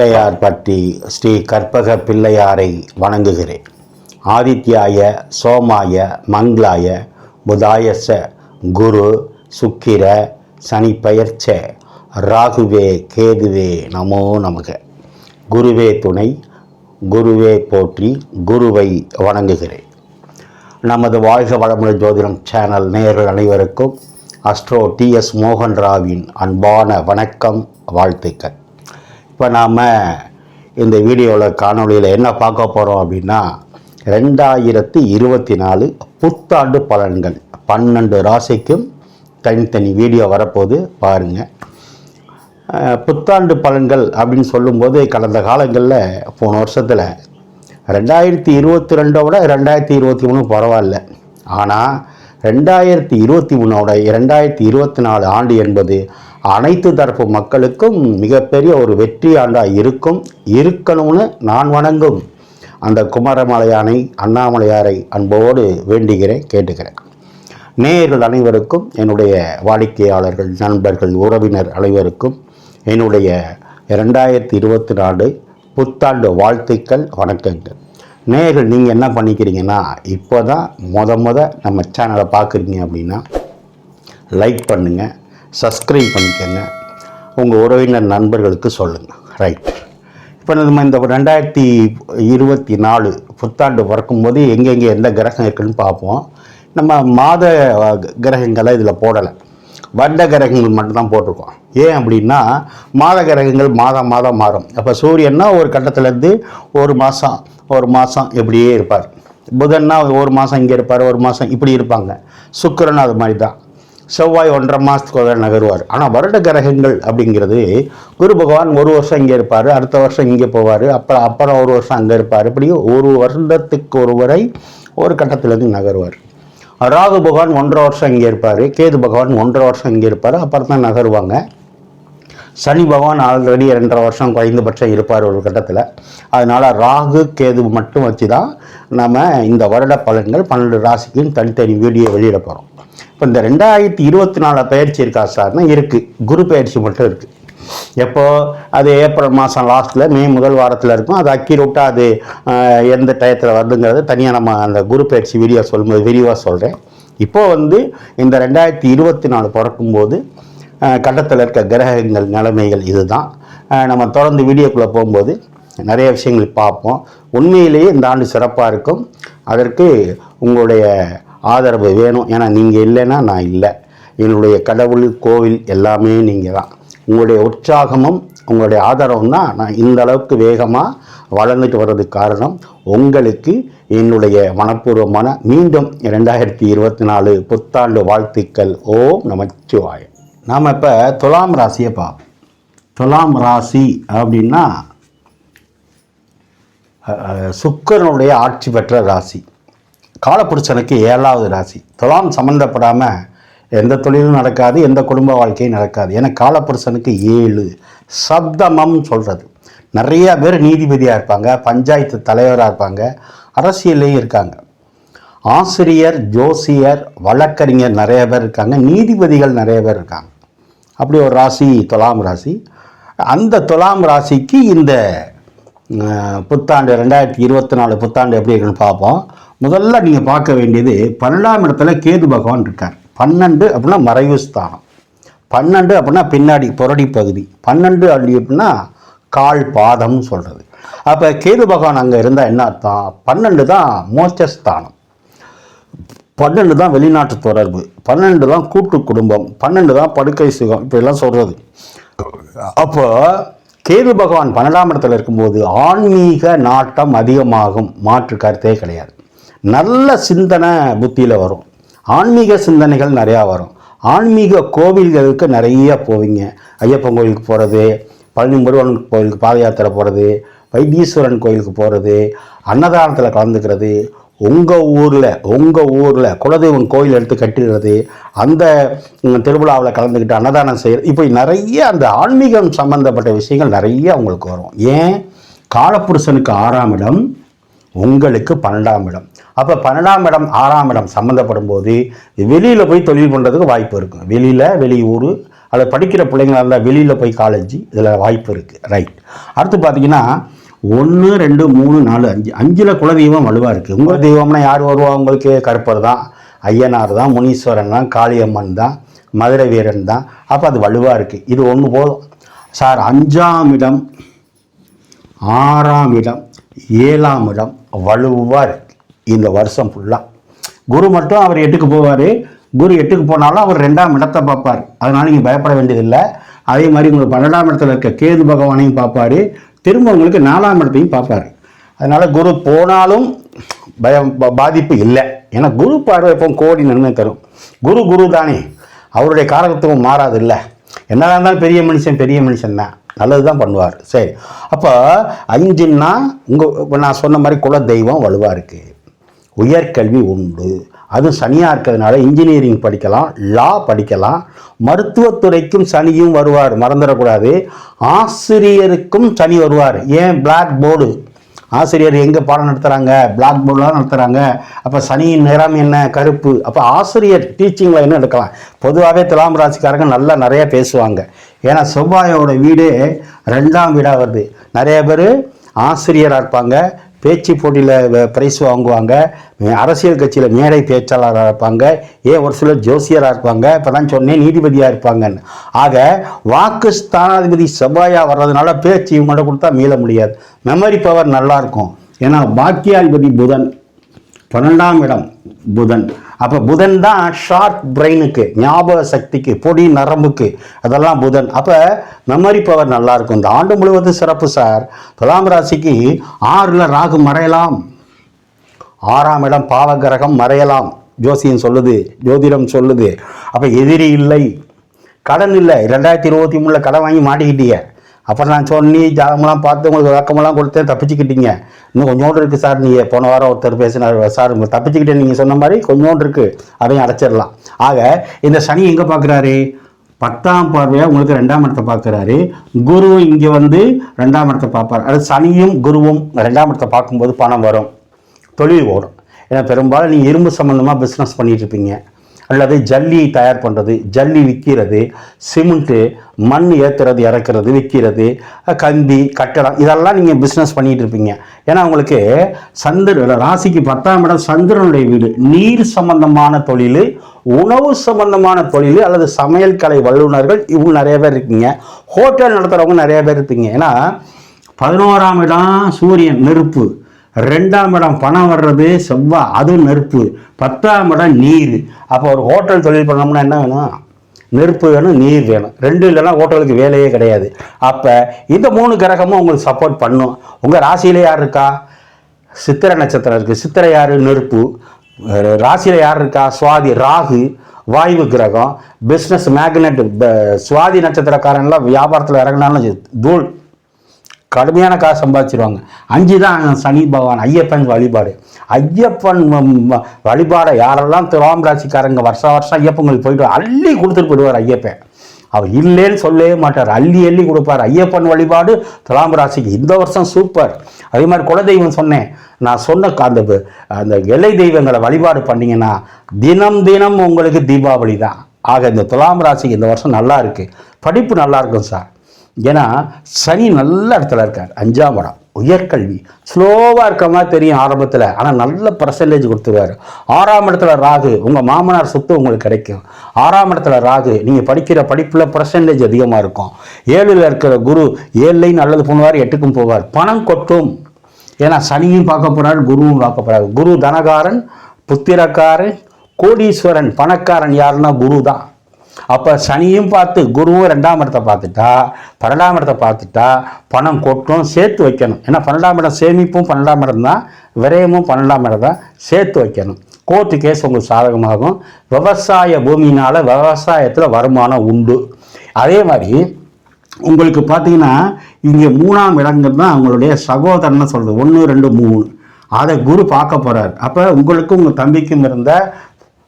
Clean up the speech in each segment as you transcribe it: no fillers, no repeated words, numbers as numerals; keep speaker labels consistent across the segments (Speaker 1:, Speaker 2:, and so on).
Speaker 1: பிள்ளையார் பற்றி ஸ்ரீ கற்பக பிள்ளையாரை வணங்குகிறேன். ஆதித்யாய சோமாய மங்களாய புதாயச குரு சுக்கிர சனி பெயர்ச்ச ராகுவே கேதுவே நமோ நமக. குருவே துணை, குருவே போற்றி, குருவை வணங்குகிறேன். நமது வாழ்க வளமுடன் ஜோதிடம் சேனல் நேயர்கள் அனைவருக்கும் அஸ்ட்ரோ டிஎஸ் மோகன் ராவின் அன்பான வணக்கம், வாழ்த்துக்கள். இப்போ நாம் இந்த வீடியோவில் காணொலியில் என்ன பார்க்க போகிறோம் அப்படின்னா 2024 புத்தாண்டு பலன்கள் 12 ராசிக்கும் தனித்தனி வீடியோ வரப்போது பாருங்கள். புத்தாண்டு பலன்கள் அப்படின்னு சொல்லும்போது கடந்த காலங்களில் போன வருஷத்தில் 2022 விட 2023 பரவாயில்ல. ஆனால் 2023 2024 ஆண்டு என்பது அனைத்து தரப்பு மக்களுக்கும் மிகப்பெரிய ஒரு வெற்றி ஆண்டாக இருக்கணும்னு நான் வணங்கும் அந்த குமரமலையானை அண்ணாமலையாரை அன்போடு வேண்டுகிறேன், கேட்டுக்கிறேன். நேயர்கள் அனைவருக்கும், என்னுடைய வாடிக்கையாளர்கள், நண்பர்கள், உறவினர் அனைவருக்கும் என்னுடைய 2024 புத்தாண்டு வாழ்த்துக்கள், வணக்கங்கள். நேயர்கள் நீங்கள் என்ன பண்ணிக்கிறீங்கன்னா, இப்போ தான் நம்ம சேனலை பார்க்குறீங்க அப்படின்னா லைக் பண்ணுங்கள், சப்ஸ்கிரைப் பண்ணிக்கோங்க, உங்கள் உறவினர் நண்பர்களுக்கு சொல்லுங்கள். ரைட். இப்போ நம்ம இந்த 2024 புத்தாண்டு பிறக்கும்போது எங்கெங்கே எந்த கிரகம் இருக்குதுன்னு பார்ப்போம். நம்ம மாத கிரகங்களை இதில் போடலை, வருட கிரகங்கள் மட்டும்தான் போட்டிருக்கோம். ஏன் அப்படின்னா மாத கிரகங்கள் மாதம் மாறும். அப்போ சூரியன்னா ஒரு கட்டத்துலேருந்து ஒரு மாதம் இப்படியே இருப்பார். புதன்னா ஒரு மாதம் இங்கே இருப்பார், ஒரு மாதம் இப்படி இருப்பாங்க. சுக்கிரன் அது மாதிரி தான். செவ்வாய் 1.5 மாதத்துக்கு நகருவார். ஆனால் வருட கிரகங்கள் அப்படிங்கிறது குரு பகவான் ஒரு வருஷம் இங்கே இருப்பார், அடுத்த வருஷம் இங்கே போவார், அப்புறம் ஒரு வருஷம் அங்கே இருப்பார். இப்படி ஒரு வருடத்துக்கு ஒரு முறை ஒரு கட்டத்திலேருந்து நகருவார். ராகு பகவான் 1.5 வருஷம் இங்கே இருப்பார், கேது பகவான் 1.5 வருஷம் இங்கே இருப்பார், அப்புறம் தான் நகருவாங்க. சனி பகவான் ஆல்ரெடி 2.5 வருஷம் குறைந்தபட்சம் இருப்பார் ஒரு கட்டத்தில். அதனால் ராகு கேது மட்டும் வச்சு தான் நம்ம இந்த வருட பலன்கள் 12 ராசிக்கும் தனித்தனி வீடியோ வெளியிட போகிறோம். இப்போ இந்த 2024 பயிற்சி இருக்கா சார்னா இருக்குது, குரு பயிற்சி மட்டும் இருக்குது. எப்போ அது ஏப்ரல் மாதம் லாஸ்ட்டில், மே முதல் வாரத்தில் இருக்கும். அது அக்யூரேட்டாக அது எந்த டயத்தில் வருதுங்கிறது தனியாக நம்ம அந்த குரு பயிற்சி வீடியோ சொல்லும்போது விரிவாக சொல்கிறேன். இப்போது இந்த 2024 பிறக்கும்போது கட்டத்தில் இருக்க கிரகங்கள் நிலைமைகள் இதுதான். நம்ம தொடர்ந்து வீடியோக்குள்ளே போகும்போது நிறைய விஷயங்கள் பார்ப்போம். உண்மையிலேயே இந்த ஆண்டு சிறப்பாக இருக்கும். அதற்கு உங்களுடைய ஆதரவு வேணும். ஏன்னா நீங்கள் இல்லைன்னா நான் இல்லை. என்னுடைய கடவுள், கோவில் எல்லாமே நீங்கள் தான். உங்களுடைய உற்சாகமும் உங்களுடைய ஆதரவும் தான் நான் இந்த அளவுக்கு வேகமாக வளர்ந்துட்டு வர்றதுக்கு காரணம். உங்களுக்கு என்னுடைய மனப்பூர்வமான மீண்டும் 2024 புத்தாண்டு வாழ்த்துக்கள். ஓம் நமச்சிவாய. நாம் இப்போ துலாம் ராசியை பார்ப்போம். துலாம் ராசி அப்படின்னா சுக்கிரனுடைய ஆட்சி பெற்ற ராசி, காலப்புருஷனுக்கு 7வது ராசி. துலாம் சம்மந்தப்படாமல் எந்த தொழிலும் நடக்காது, எந்த குடும்ப வாழ்க்கையும் நடக்காது. ஏன்னா காலப்புருஷனுக்கு 7 சப்தமம் சொல்கிறது. நிறைய பேர் நீதிபதியாக இருப்பாங்க, பஞ்சாயத்து தலைவராக இருப்பாங்க, அரசியல்லையும் இருக்காங்க, ஆசிரியர், ஜோசியர், வழக்கறிஞர் நிறைய பேர் இருக்காங்க, நீதிபதிகள் நிறைய பேர் இருக்காங்க. அப்படி ஒரு ராசி துலாம் ராசி. அந்த துலாம் ராசிக்கு இந்த புத்தாண்டு 2024 புத்தாண்டு எப்படி இருக்குன்னு பார்ப்போம். முதல்ல நீங்கள் பார்க்க வேண்டியது 12ஆம் இடத்துல கேது பகவான் இருக்கார். 12 அப்படின்னா மறைவு ஸ்தானம், 12 அப்படின்னா பின்னாடி புரடி பகுதி, 12 அப்படின்னா கால் பாதம்னு சொல்கிறது. அப்போ கேது பகவான் அங்கே இருந்தால் என்ன அர்த்தம்? 12 தான் மோட்சஸ்தானம், 12 தான் வெளிநாட்டு தொடர்பு, 12 தான் கூட்டு குடும்பம், 12 தான் படுக்கை சுகம், இப்படிலாம் சொல்கிறது. அப்போ கேது பகவான் 12ஆம் இடத்துல இருக்கும்போது ஆன்மீக நாட்டம் அதிகமாகும், மாற்று கருத்தே கிடையாது. நல்ல சிந்தனை புத்தியில் வரும், ஆன்மீக சிந்தனைகள் நிறையா வரும். ஆன்மீக கோவில்களுக்கு நிறைய போவீங்க. ஐயப்பன் கோயிலுக்கு போகிறது, பழனி முருகன் கோயிலுக்கு பாத யாத்திரை போகிறது, வைத்தீஸ்வரன் கோயிலுக்கு போகிறது, அன்னதானத்தில் கலந்துக்கிறது, உங்கள் ஊரில் குலதெய்வம் கோயில் எடுத்து கட்டிடுறது, அந்த திருவிழாவில் கலந்துக்கிட்டு அன்னதானம் செய்கிறது, இப்போ நிறைய அந்த ஆன்மீகம் சம்மந்தப்பட்ட விஷயங்கள் நிறைய உங்களுக்கு வரும். ஏன்? காலப்புருஷனுக்கு 6ஆம் இடம், உங்களுக்கு 12ஆம் இடம். அப்போ 12ஆம் இடம் 6ஆம் இடம் சம்மந்தப்படும் போது வெளியில் போய் தொழில் பண்ணுறதுக்கு வாய்ப்பு இருக்கும். வெளியூர் அல்லது படிக்கிற பிள்ளைங்களாக இருந்தால் வெளியில் போய் காலேஜ் இதில் வாய்ப்பு இருக்குது. ரைட். அடுத்து பார்த்தீங்கன்னா 1 2 3 4 5 5ல் குலதெய்வம் வலுவாக இருக்குது. உங்கள் தெய்வம்னா யார் வருவா? உங்களுக்கு கருப்பர் தான், ஐயனார் தான், முனீஸ்வரன் தான், காளியம்மன் தான், மதுரை வீரன் தான். அப்போ அது வலுவாக இருக்குது. இது ஒன்று போதும் சார். 5ஆம் இடம், 6ஆம் இடம், 7ஆம் இடம் வலுவாக இருக்குது இந்த வருஷம் ஃபுல்லாக. குரு மட்டும் அவர் 8க்கு போவார். குரு 8க்கு போனாலும் அவர் 2ஆம் இடத்தை பார்ப்பார். அதனால் நீங்கள் பயப்பட வேண்டியதில்லை. அதே மாதிரி உங்களுக்கு 12ஆம் இடத்துல இருக்க கேது பகவானையும் பார்ப்பார். திரும்ப உங்களுக்கு 4ஆம் இடத்தையும் பார்ப்பார். அதனால் குரு போனாலும் பாதிப்பு இல்லை. ஏன்னா குரு பார்வை எப்போ கோடி நன்மை தரும். குரு தானே, அவருடைய காரகத்துவம் மாறாது. இல்லை என்னதான் இருந்தாலும் பெரிய மனுஷன் தான், நல்லது தான் பண்ணுவார். சரி, அப்போ 5ன்னா நான் சொன்ன மாதிரி குல தெய்வம் வலுவாக இருக்குது. உயர்கல்வி உண்டு. அதுவும் சனியாக இருக்கிறதுனால இன்ஜினியரிங் படிக்கலாம், லா படிக்கலாம். மருத்துவத்துறைக்கும் சனியும் வருவார், மறந்துடக்கூடாது. ஆசிரியருக்கும் சனி வருவார். ஏன்? Black board. ஆசிரியர் எங்கே பாடம் நடத்துகிறாங்க? பிளாக் போர்டெலாம் நடத்துகிறாங்க. அப்போ சனியின் நிறம் என்ன? கருப்பு. அப்போ ஆசிரியர் டீச்சிங்கில் என்ன எடுக்கலாம். பொதுவாகவே துலாம் ராசிக்காரங்க நல்லா நிறையா பேசுவாங்க. ஏன்னா செவ்வாயோட வீடு 2ஆம் வீடாக வருது. நிறைய பேர் ஆசிரியராக இருப்பாங்க, பேச்சு போட்டியில் பிரைஸ் வாங்குவாங்க, அரசியல் கட்சியில் மேடை பேச்சாளராக இருப்பாங்க, ஒரு சிலர் ஜோசியராக இருப்பாங்க, இப்போ தான் சொன்னேன் நீதிபதியாக இருப்பாங்கன்னு. ஆக வாக்கு ஸ்தானாதிபதி செவ்வாயாக வர்றதுனால பேச்சு இவங்கள்ட்ட கொடுத்தா மீள முடியாது. மெமரி பவர் நல்லாயிருக்கும். ஏன்னா பாக்கியாதிபதி புதன், 12ஆம் இடம் புதன். அப்போ புதன் தான் ஷார்ப் பிரெயினுக்கு, ஞாபக சக்திக்கு, பொடி நரம்புக்கு, அதெல்லாம் புதன். அப்போ மெமரி பவர் நல்லாயிருக்கும். இந்த ஆண்டு முழுவதும் சிறப்பு சார். துலாம் ராசிக்கு 6ல் ராகு மறையலாம். 6ஆம் இடம் பாவகிரகம் மறையலாம். ஜோசியம் சொல்லுது, ஜோதிடம் சொல்லுது. அப்போ எதிரி இல்லை, கடன் இல்லை. 2023 கடன் வாங்கி மாட்டிக்கிட்டீங்க. அப்புறம் நான் சொன்னி ஜாதகமெல்லாம் பார்த்து உங்களுக்கு விளக்கமெல்லாம் கொடுத்தேன், தப்பிச்சுக்கிட்டீங்க. இன்னும் கொஞ்சோண்டு இருக்குது சார். நீங்கள் போன வாரம் ஒருத்தர் பேசினார் சார், தப்பிச்சுக்கிட்டே நீங்கள் சொன்ன மாதிரி கொஞ்சோண்டு இருக்குது, அதையும் அடைச்சிடலாம். ஆக இந்த சனி எங்கே பார்க்குறாரு? 10ஆம் பார்வையாக உங்களுக்கு 2ஆம் இடத்தை பார்க்குறாரு. குரு இங்கே வந்து 2ஆம் இடத்தை பார்ப்பார். அது சனியும் குருவும் 2ஆம் இடத்தை பார்க்கும்போது பணம் வரும், தொழில் ஓடும். ஏன்னா பெரும்பாலும் நீங்கள் இரும்பு சம்மந்தமாக பிஸ்னஸ் பண்ணிகிட்டு இருப்பீங்க, அல்லது ஜல்லி தயார் பண்ணுறது, ஜல்லி விற்கிறது, சிமெண்ட்டு, மண் ஏற்றுறது, இறக்குறது, விற்கிறது, கம்பி, கட்டடம், இதெல்லாம் நீங்கள் பிஸ்னஸ் பண்ணிகிட்டு இருப்பீங்க. ஏன்னா உங்களுக்கு ராசிக்கு 10ஆம் இடம் சந்திரனுடைய வீடு. நீர் சம்பந்தமான தொழில், உணவு சம்பந்தமான தொழில், அல்லது சமையல் கலை வல்லுநர்கள் இவங்க நிறைய பேர் இருக்கீங்க. ஹோட்டல் நடத்துகிறவங்க நிறைய பேர் இருப்பீங்க. ஏன்னா 11ஆம் இடம் சூரியன் நெருப்பு, 2ஆம் இடம் பணம் வர்றது செவ்வாய், அதுவும் நெருப்பு, 10ஆம் இடம் நீர். அப்போ ஒரு ஹோட்டல் தொழில் பண்ணோம்னா என்ன வேணும்? நெருப்பு வேணும், நீர் வேணும். 2 இல்லைன்னா ஹோட்டலுக்கு வேலையே கிடையாது. அப்போ இந்த 3 கிரகமும் உங்களுக்கு சப்போர்ட் பண்ணும். உங்கள் ராசியில் யார் இருக்கா? சித்திரை நட்சத்திரம் இருக்குது. சித்திரை யார்? நெருப்பு. ராசியில் யார் இருக்கா? சுவாதி, ராகு, வாயு கிரகம். Business magnet. சுவாதி நட்சத்திரக்காரங்களாம் வியாபாரத்தில் இறங்கினாலும் தூள், கடுமையான காசு சம்பாதிச்சிருவாங்க. 5 தான் சனி பகவான். ஐயப்பன் வழிபாடு. ஐயப்பன் வழிபாடை யாரெல்லாம் துலாம் ராசிக்காரங்க வருஷம் ஐயப்பங்களுக்கு போயிட்டு அள்ளி கொடுத்துட்டு போயிடுவார் ஐயப்பன். அவர் இல்லைன்னு சொல்லவே மாட்டார், அள்ளி கொடுப்பார். ஐயப்பன் வழிபாடு துலாம் ராசிக்கு இந்த வருஷம் சூப்பர். அதே மாதிரி குலதெய்வம் சொன்னேன், நான் சொன்ன அந்த எல்லை தெய்வங்களை வழிபாடு பண்ணிங்கன்னா தினம் உங்களுக்கு தீபாவளி தான். ஆக இந்த துலாம் ராசிக்கு இந்த வருஷம் நல்லா இருக்குது. படிப்பு நல்லா இருக்கும் சார். ஏன்னா சனி நல்ல இடத்துல இருக்கார். 5ஆம் இடம் உயர்கல்வி. ஸ்லோவாக இருக்க மாதிரி தெரியும் ஆரம்பத்தில், ஆனால் நல்ல பர்சன்டேஜ் கொடுத்துருவார். 6ஆம் இடத்துல ராகு, உங்கள் மாமனார் சொத்து உங்களுக்கு கிடைக்கும். 6ஆம் இடத்துல ராகு, நீங்கள் படிக்கிற படிப்பில் பர்சன்டேஜ் அதிகமாக இருக்கும். 7ல் இருக்கிற குரு 7லையும் நல்லது பண்ணுவார், 8க்கும் போவார். பணம் கொட்டும். ஏன்னா சனியும் பார்க்க போகிறார், குருவும் பார்க்க போகிறார். குரு தனகாரன், புத்திரக்காரன், கோடீஸ்வரன், பணக்காரன் யாருன்னா குரு தான். அப்போ சனியும் பார்த்து குருவும் 2ஆம் இடத்தை பார்த்துட்டா, 12ஆம் இடத்தை பார்த்துட்டா பணம் கொட்டும். சேர்த்து வைக்கணும். ஏன்னா 12ஆம் இடம் சேமிப்பும் 12ஆம் இடம் தான், விரயமும் 12ஆம் இடம் தான். சேர்த்து வைக்கணும். கோர்ட்டு கேஸ் உங்களுக்கு சாதகமாகும். விவசாய பூமியினால் விவசாயத்தில் வருமானம் உண்டு. அதே மாதிரி உங்களுக்கு பார்த்தீங்கன்னா இங்கே 3ஆம் இடங்கள் தான் அவங்களுடைய சகோதரன்னு சொல்கிறது. 1 2 3 அதை குரு பார்க்க போகிறார். அப்போ உங்களுக்கும் உங்கள் தம்பிக்கும் இருந்த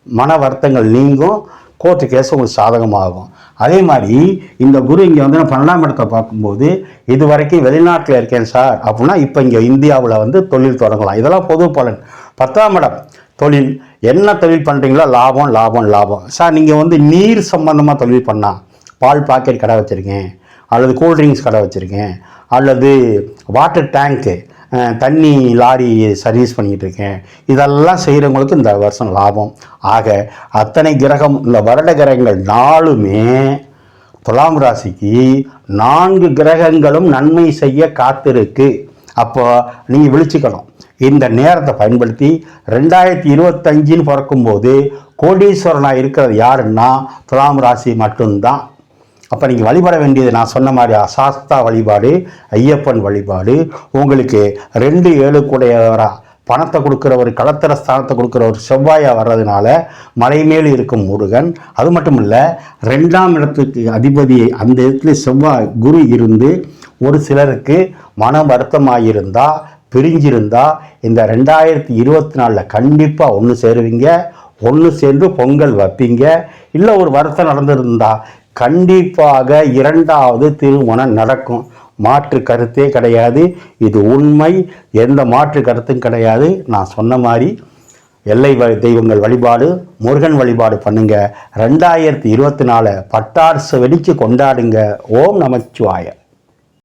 Speaker 1: மன வருத்தங்கள் நீங்கும். கோர்ட்டு கேஸ் உங்களுக்கு சாதகமாகும். அதே மாதிரி இந்த குரு இங்கே வந்து 12ஆம் இடத்தை பார்க்கும்போது, இது வரைக்கும் வெளிநாட்டில் இருக்கேன் சார் அப்படின்னா இப்போ இங்கே இந்தியாவில் வந்து தொழில் தொடங்கலாம். இதெல்லாம் பொது பலன். 10ஆம் இடம் தொழில், என்ன தொழில் பண்ணுறீங்களோ லாபம் லாபம் லாபம் சார். நீங்கள் வந்து நீர் சம்பந்தமாக தொழில் பண்ணால் பால் பாக்கெட் கடை வச்சுருக்கேன், அல்லது கூல்ட்ரிங்க்ஸ் கடை வச்சுருக்கேன், அல்லது வாட்டர் டேங்க்கு தண்ணி லாரி சர்வீஸ் பண்ணிக்கிட்டு இருக்கேன், இதெல்லாம் செய்கிறவங்களுக்கு இந்த வருஷம் லாபம். ஆக அத்தனை கிரகம், இந்த வருட கிரகங்கள் 4மே துலாம் ராசிக்கு 4 கிரகங்களும் நன்மை செய்ய காத்திருக்கு. அப்போ நீங்கள் விழிச்சுக்கணும். இந்த நேரத்தை பயன்படுத்தி 2025 பிறக்கும்போது கோடீஸ்வரனாக இருக்கிறது யாருன்னா துலாம் ராசி மட்டும்தான். அப்போ நீங்கள் வழிபட வேண்டியது நான் சொன்ன மாதிரி சாஸ்தா வழிபாடு, ஐயப்பன் வழிபாடு, உங்களுக்கு 2-7 கூடையவராக பணத்தை கொடுக்குறவர், களத்திர ஸ்தானத்தை கொடுக்குறவர் செவ்வாயாக வர்றதுனால மலை மேல் இருக்கும் முருகன். அது மட்டும் இல்லை, 2ஆம் இடத்துக்கு அதிபதி அந்த இடத்துல செவ்வாய் குரு இருந்து ஒரு சிலருக்கு மன வருத்தமாயிருந்தால், பிரிஞ்சிருந்தா இந்த 2024 கண்டிப்பாக ஒன்று சேருவீங்க. ஒன்று சேர்ந்து பொங்கல் வைப்பீங்க. இல்லை ஒரு வருத்தம் நடந்திருந்தா கண்டிப்பாக 2வது திருமணம் நடக்கும். மாற்று கருத்தே கிடையாது. இது உண்மை. எந்த மாற்று கருத்தும் கிடையாது. நான் சொன்ன மாதிரி எல்லை தெய்வங்கள் வழிபாடு, முருகன் வழிபாடு பண்ணுங்க. 2024 பட்டாசு வெடித்து கொண்டாடுங்க. ஓம் நமச்சிவாய.